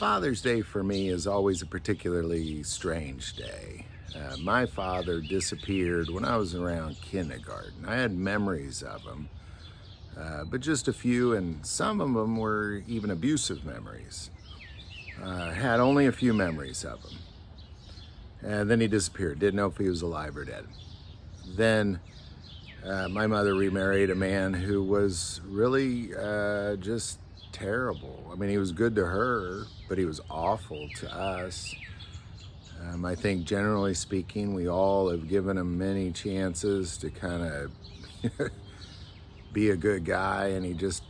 Father's Day for me is always a particularly strange day. My father disappeared when I was around kindergarten. I had memories of him, but just a few, and some of them were even abusive memories. Had only a few memories of him. And then he disappeared. Didn't know if he was alive or dead. Then my mother remarried a man who was really just terrible. I mean, he was good to her, but he was awful to us. I think generally speaking, we all have given him many chances to kind of be a good guy, and he just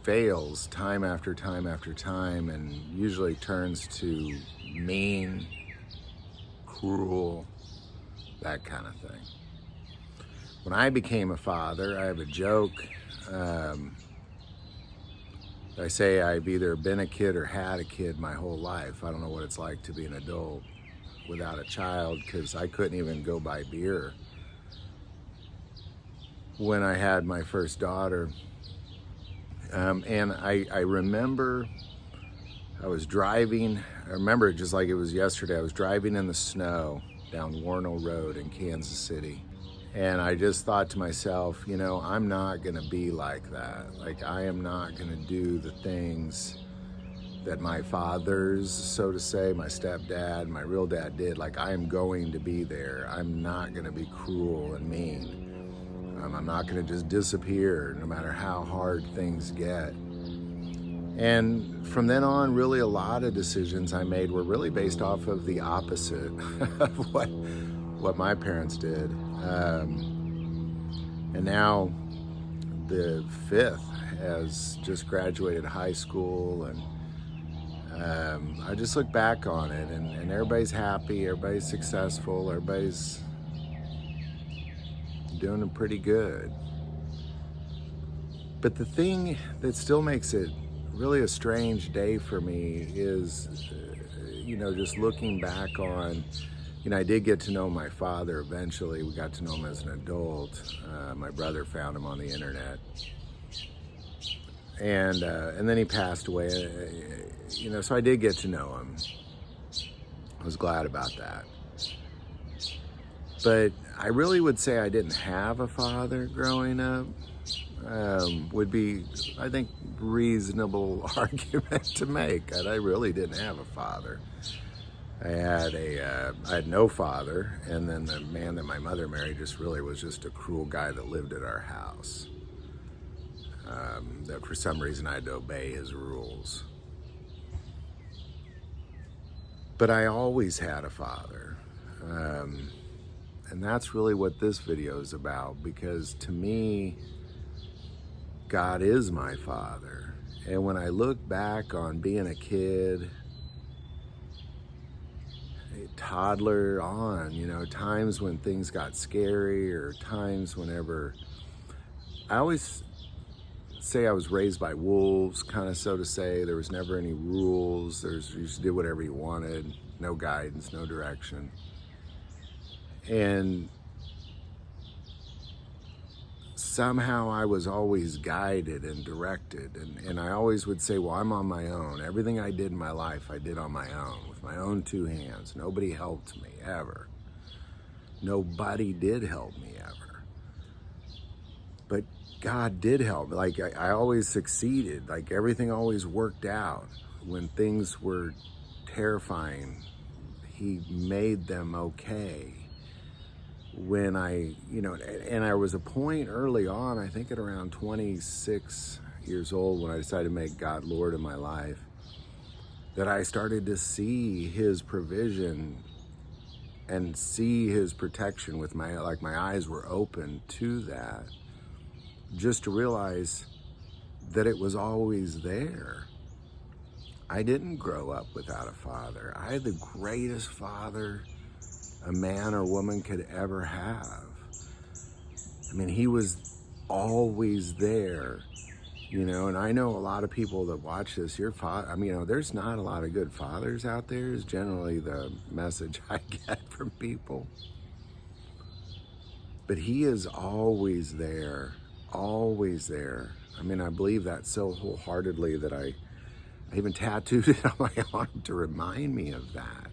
fails time after time after time, and usually turns to mean, cruel, that kind of thing. When I became a father, I have a joke. I say I've either been a kid or had a kid my whole life. I don't know what it's like to be an adult without a child, because I couldn't even go buy beer when I had my first daughter. And I remember I was driving, I remember it just like it was yesterday. I was driving in the snow down Warnell Road in Kansas City. And I just thought to myself, you know, I'm not gonna be like that. Like, I am not gonna do the things that my fathers, so to say, my stepdad, my real dad did. Like, I am going to be there. I'm not gonna be cruel and mean. I'm not gonna just disappear no matter how hard things get. And from then on, really a lot of decisions I made were really based off of the opposite of what my parents did. And now the fifth has just graduated high school, and I just look back on it, and everybody's happy, everybody's successful, everybody's doing pretty good. But the thing that still makes it really a strange day for me is, just looking back on, I did get to know my father eventually. We got to know him as an adult. My brother found him on the internet. And then he passed away, so I did get to know him. I was glad about that. But I really would say I didn't have a father growing up. Would be, I think, reasonable argument to make that I really didn't have a father. I had no father, and then the man that my mother married just really was just a cruel guy that lived at our house. That for some reason I had to obey his rules. But I always had a father. And that's really what this video is about, because to me, God is my father. And when I look back on being a kid, a toddler on, times when things got scary, or times whenever, I always say I was raised by wolves, kind of, so to say. There was never any rules. You just did whatever you wanted. No guidance, no direction. And somehow I was always guided and directed. And I always would say, well, I'm on my own. Everything I did in my life, I did on my own, with my own two hands. Nobody helped me, ever. Nobody did help me, ever. But God did help me. Like, I always succeeded. Like, everything always worked out. When things were terrifying, He made them okay. When and there was a point early on, I think at around 26 years old, when I decided to make God Lord of my life, that I started to see His provision and see His protection with my eyes were open to that, just to realize that it was always there. I didn't grow up without a father. I had the greatest father a man or woman could ever have. I mean, he was always there, and I know a lot of people that watch this, your father, there's not a lot of good fathers out there, is generally the message I get from people. But he is always there, always there. I believe that so wholeheartedly that I even tattooed it on my arm to remind me of that.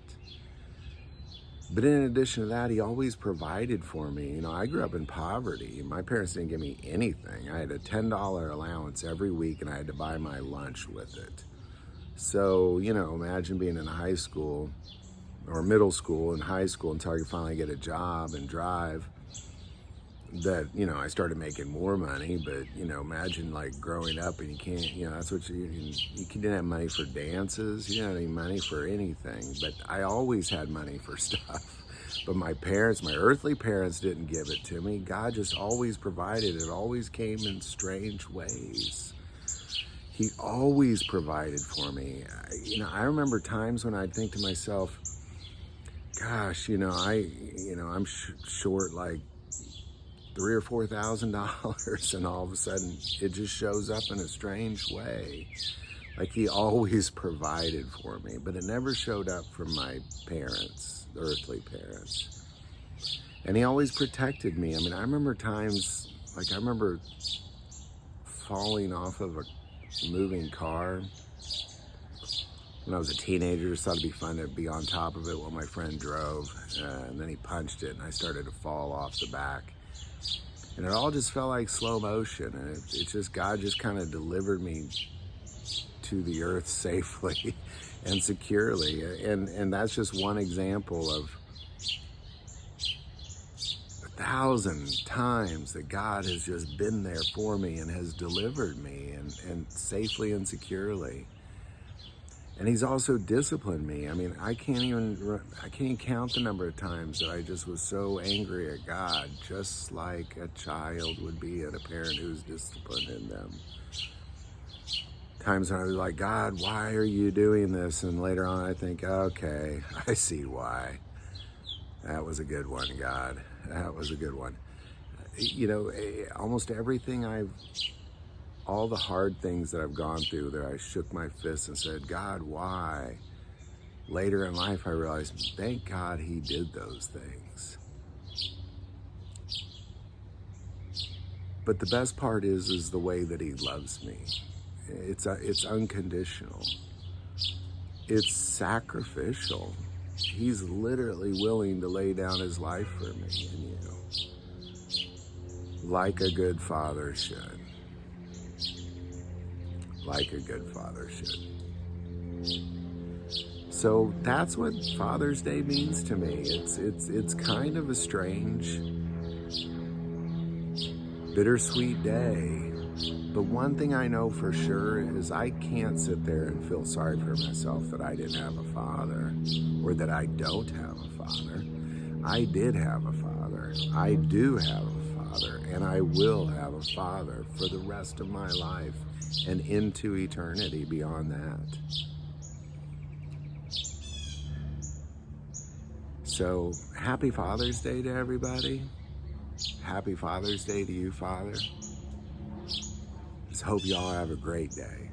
But in addition to that, he always provided for me. You know, I grew up in poverty. My parents didn't give me anything. I had a $10 allowance every week, and I had to buy my lunch with it. So, you know, imagine being in high school or middle school and high school until I could finally get a job and drive. That, you know, I started making more money, but, you know, imagine like growing up and you can't, you know, that's what you didn't have money for dances, you didn't have any money for anything, but I always had money for stuff. But my parents, my earthly parents didn't give it to me. God just always provided. It always came in strange ways. He always provided for me. You know, I remember times when I'd think to myself, gosh, you know, I'm short like $3,000 or $4,000, and all of a sudden it just shows up in a strange way. Like he always provided for me, but it never showed up from my parents, the earthly parents. And he always protected me. I mean, I remember times, like I remember falling off of a moving car when I was a teenager. Just thought it'd be fun to be on top of it while my friend drove, and then he punched it and I started to fall off the back. And it all just felt like slow motion, and it just, God just kind of delivered me to the earth safely and securely. And that's just one example of 1,000 times that God has just been there for me and has delivered me and safely and securely. And he's also disciplined me. I mean, I can't even count the number of times that I just was so angry at God, just like a child would be at a parent who's disciplining them. Times when I was like, God, why are you doing this? And later on I think, okay, I see why. That was a good one, God. That was a good one. You know, almost everything all the hard things that I've gone through, that I shook my fist and said, God, why? Later in life, I realized, thank God he did those things. But the best part is the way that he loves me. It's unconditional. It's sacrificial. He's literally willing to lay down his life for me and you, like a good father should. Like a good father should. So that's what Father's Day means to me. It's kind of a strange, bittersweet day. But one thing I know for sure is I can't sit there and feel sorry for myself that I didn't have a father, or that I don't have a father. I did have a father. I do have a father, and I will have a father for the rest of my life and into eternity beyond that. So, happy Father's Day to everybody. Happy Father's Day to you, Father. Just hope y'all have a great day.